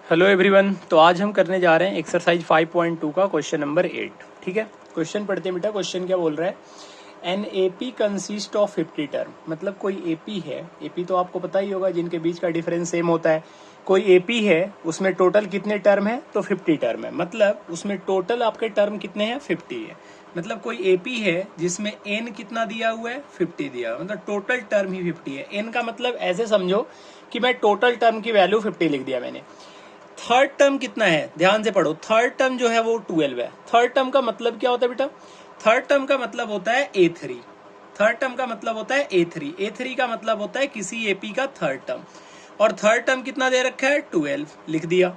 Hello everyone. तो आज हम करने जा रहे हैं एक्सरसाइज 5.2 का क्वेश्चन नंबर 8। ठीक है, क्वेश्चन पढ़ते हैं बेटा। क्वेश्चन क्या बोल रहा है? An AP consist of 50 term. मतलब कोई एपी है, एपी तो आपको पता ही होगा जिनके बीच का डिफरेंस सेम होता है। कोई एपी है, उसमें टोटल कितने टर्म है? तो 50 टर्म है। मतलब उसमें टोटल आपके टर्म कितने हैं? 50 है। मतलब कोई एपी है जिसमें एन कितना दिया हुआ है? 50 दिया हुआ है। मतलब टोटल टर्म ही 50 है। एन का मतलब ऐसे समझो कि मैं टोटल टर्म की वैल्यू 50 लिख दिया मैंने। थर्ड टर्म कितना है? ध्यान से पढ़ो। थर्ड टर्म जो है वो 12 है। थर्ड टर्म का मतलब क्या होता है बेटा? थर्ड टर्म का मतलब होता है A3। थर्ड टर्म का मतलब होता है A3। A3 का मतलब होता है किसी एपी का थर्ड टर्म। और थर्ड टर्म कितना दे रखा है? 12 लिख दिया।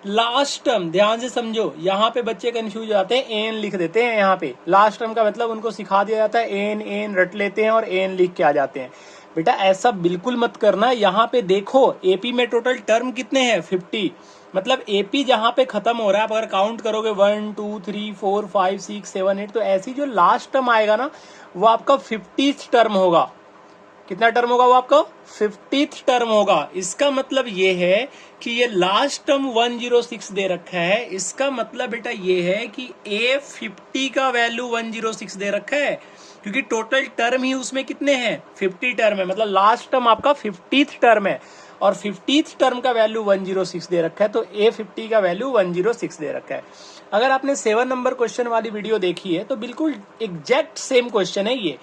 लास्ट टर्म ध्यान से समझो, यहाँ पे बच्चे कंफ्यूज आते हैं, एन लिख देते हैं। यहाँ पे लास्ट टर्म का मतलब उनको सिखा दिया जाता है एन एन रट लेते हैं और एन लिख के आ जाते हैं। बेटा ऐसा बिल्कुल मत करना। यहाँ पे देखो एपी में टोटल टर्म कितने हैं? 50। मतलब एपी जहाँ पे खत्म हो रहा है, आप अगर काउंट करोगे 1 2 3 4 5 6 7 8, तो ऐसी जो लास्ट टर्म आएगा ना, वो आपका 50th टर्म होगा। कितना टर्म होगा वो आपका? 50th टर्म होगा। इसका मतलब ये है कि ये लास्ट टर्म 106 दे रखा है। इसका मतलब बेटा ये है कि A50 का वैल्यू 106 दे रखा है, क्योंकि टोटल टर्म ही उसमें कितने हैं? 50 टर्म है। मतलब लास्ट टर्म आपका 50th टर्म है और 50th टर्म का वैल्यू 106 दे रखा है। तो A50 का वैल्यू 106 दे रखा है। अगर आपने 7 नंबर क्वेश्चन वाली वीडियो देखी है तो बिल्कुल एग्जैक्ट सेम क्वेश्चन है ये।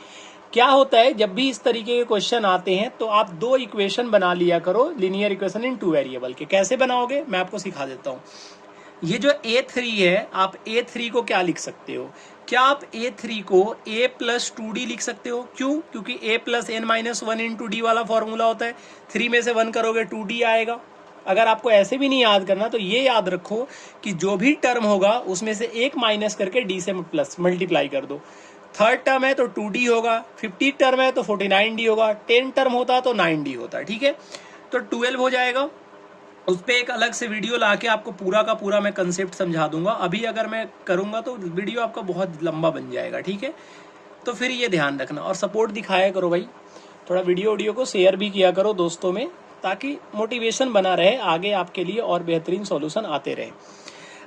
क्या होता है, जब भी इस तरीके के क्वेश्चन आते हैं तो आप दो इक्वेशन बना लिया करो, लीनियर इक्वेशन इन 2 वेरिएबल के। कैसे बनाओगे मैं आपको सिखा देता हूँ। ये जो A3 है, आप A3 को क्या लिख सकते हो? क्या आप A3 को A प्लस 2D लिख सकते हो? क्यों? क्योंकि A plus n minus 1 into D वाला फॉर्मूला होता है। 3 में से 1 करोगे 2D आएगा। अगर आपको ऐसे भी नहीं याद करना तो ये याद रखो कि जो भी टर्म होगा उसमें से एक माइनस करके D से प्लस मल्टीप्लाई कर दो। थर्ड टर्म है तो 2D होगा, 50 टर्म है तो 49D होगा, 10 टर्म होता तो 9D होता। ठीक है, तो 12 हो जाएगा। उस पर एक अलग से वीडियो लाके आपको पूरा का पूरा मैं कंसेप्ट समझा दूंगा। अभी अगर मैं करूंगा तो वीडियो आपका बहुत लंबा बन जाएगा। ठीक है, तो फिर ये ध्यान रखना और सपोर्ट दिखाया करो भाई। थोड़ा वीडियो को शेयर भी किया करो दोस्तों में, ताकि मोटिवेशन बना रहे, आगे आपके लिए और बेहतरीन सॉल्यूशन आते रहे।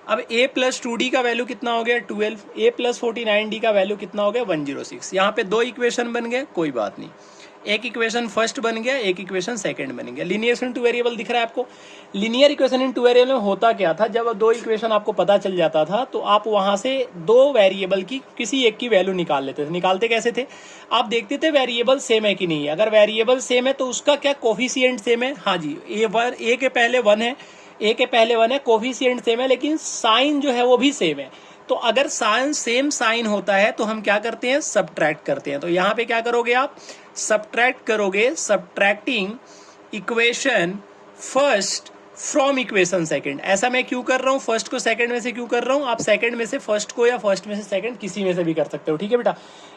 अब A प्लस 2D का वैल्यू कितना हो गया? 12। A प्लस 49D का वैल्यू कितना हो गया? 106। यहाँ पे दो इक्वेशन बन गए, कोई बात नहीं। एक इक्वेशन फर्स्ट बन गया, एक इक्वेशन सेकंड बन गया। लीनियर इन 2 वेरिएबल दिख रहा है आपको? लीनियर इक्वेशन इन 2 वेरिएबल में होता क्या था? जब दो इक्वेशन आपको पता चल जाता था तो आप वहां से दो वेरिएबल की किसी एक की वैल्यू निकाल लेते थे। निकालते कैसे थे? आप देखते थे वेरिएबल सेम है कि नहीं है। अगर वेरिएबल सेम है तो उसका क्या कोफिशिएंट सेम है? हाँ जी, ए के पहले 1 है, ए के पहले 1 है, कोफिशिएंट सेम है, लेकिन साइन जो है वो भी सेम है। तो अगर साइन सेम साइन होता है तो हम क्या करते हैं? सब्ट्रैक्ट करते हैं। तो यहाँ पे क्या करोगे आप? सब्ट्रैक्ट करोगे। Subtracting equation first from equation second. ऐसा मैं क्यों कर रहा हूँ? फर्स्ट को सेकंड में से क्यों कर रहा हूँ? आप सेकंड में से फर्स्ट को या फर्स्ट में से सेकंड किसी में से भी कर सकते हो। ठीक है बेटा,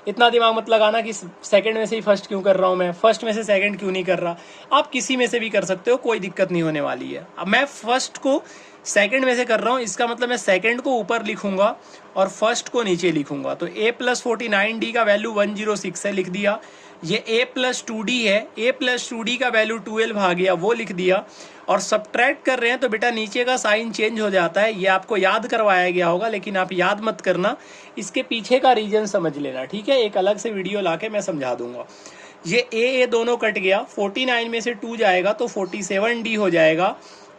इतना दिमाग मत लगाना कि सेकंड में से ही फर्स्ट क्यों कर रहा हूँ मैं, फर्स्ट में से सेकंड क्यों नहीं कर रहा। आप किसी में से भी कर सकते हो, कोई दिक्कत नहीं होने वाली है। अब मैं फर्स्ट को सेकंड में से कर रहा हूँ, इसका मतलब मैं सेकंड को ऊपर लिखूंगा और फर्स्ट को नीचे लिखूंगा। तो A प्लस 49D का वैल्यू 106 है, लिख दिया। ये A प्लस 2D है, A प्लस 2D का वैल्यू 12 आ गया, वो लिख दिया। और सब्ट्रैक्ट कर रहे हैं तो बेटा नीचे का साइन चेंज हो जाता है। ये आपको याद करवाया गया होगा, लेकिन आप याद मत करना, इसके पीछे का रीजन समझ लेना। ठीक है, एक अलग से वीडियो लाके मैं समझा दूंगा। ये A दोनों कट गया, 49 में से 2 जाएगा तो 47D हो जाएगा।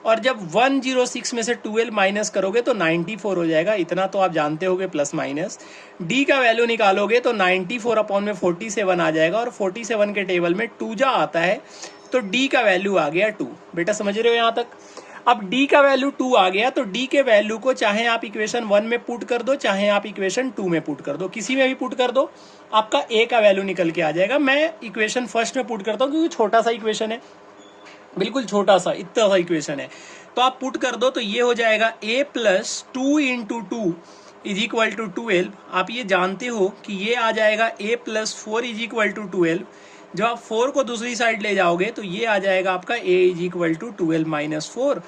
और जब 106 में से 12 माइनस करोगे तो 94 हो जाएगा। इतना तो आप जानते होगे, प्लस माइनस। डी का वैल्यू निकालोगे तो 94 अपॉन में 47 आ जाएगा, और 47 के टेबल में 2 जा आता है, तो डी का वैल्यू आ गया 2। बेटा समझ रहे हो यहाँ तक? अब डी का वैल्यू 2 आ गया तो डी के वैल्यू को चाहे आप इक्वेशन 1 में पुट कर दो, चाहे आप इक्वेशन 2 में पुट कर दो, किसी में भी पुट कर दो, आपका ए का वैल्यू निकल के आ जाएगा। मैं इक्वेशन फर्स्ट में पुट करता हूँ क्योंकि छोटा सा इक्वेशन है, बिल्कुल छोटा सा, इतना सा इक्वेशन है। तो आप पुट कर दो तो ये हो जाएगा A plus 2 into 2 is equal to 12। आप ये जानते हो कि ये आ जाएगा A plus 4 is equal to 12। जब आप 4 को दूसरी साइड ले जाओगे तो ये आ जाएगा आपका A is equal to 12 minus 4,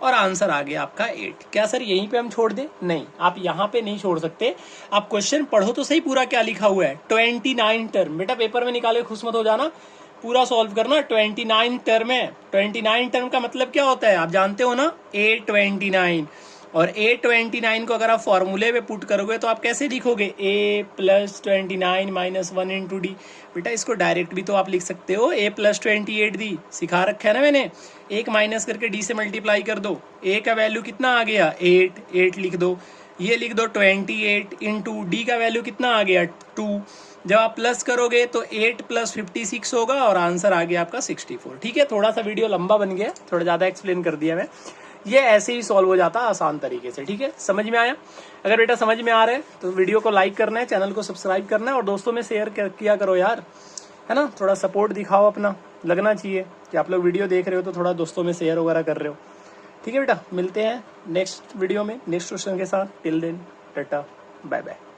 और आंसर आ गया आपका 8। क्या सर यहीं पे हम छोड़ दें? नहीं, आप यहाँ पे नहीं छोड़ सकते। आप क्वेश्चन पढ़ो तो सही, पूरा क्या लिखा हुआ है? 29 टर्म। बेटा पेपर में निकाले खुश मत हो जाना, पूरा सॉल्व करना। 29 टर्म है, 29 टर्म का मतलब क्या होता है आप जानते हो ना, A29। और A29 को अगर आप फॉर्मूले में पुट करोगे तो आप कैसे लिखोगे, A+29 - 1 इंटू डी। बेटा इसको डायरेक्ट भी तो आप लिख सकते हो, A+28 दी, सिखा रखा है ना मैंने। एक माइनस करके डी से मल्टीप्लाई कर दो, ए का वैल्यू कितना आ गया 8 लिख दो, ये लिख दो 28 इंटू डी का वैल्यू कितना आ गया 2। जब आप प्लस करोगे तो 8 + 56 होगा और आंसर आ गया आपका 64। ठीक है, थोड़ा सा वीडियो लंबा बन गया, थोड़ा ज्यादा एक्सप्लेन कर दिया मैं। ये ऐसे ही सॉल्व हो जाता आसान तरीके से। ठीक है, समझ में आया? अगर बेटा समझ में आ रहा है तो वीडियो को लाइक करना है, चैनल को सब्सक्राइब करना है और दोस्तों में शेयर किया करो यार, है ना। थोड़ा सपोर्ट दिखाओ अपना, लगना चाहिए कि आप लोग वीडियो देख रहे हो तो थोड़ा दोस्तों में शेयर वगैरह कर रहे हो। ठीक है बेटा, मिलते हैं नेक्स्ट वीडियो में नेक्स्ट क्वेश्चन के साथ। Till then tata bye bye.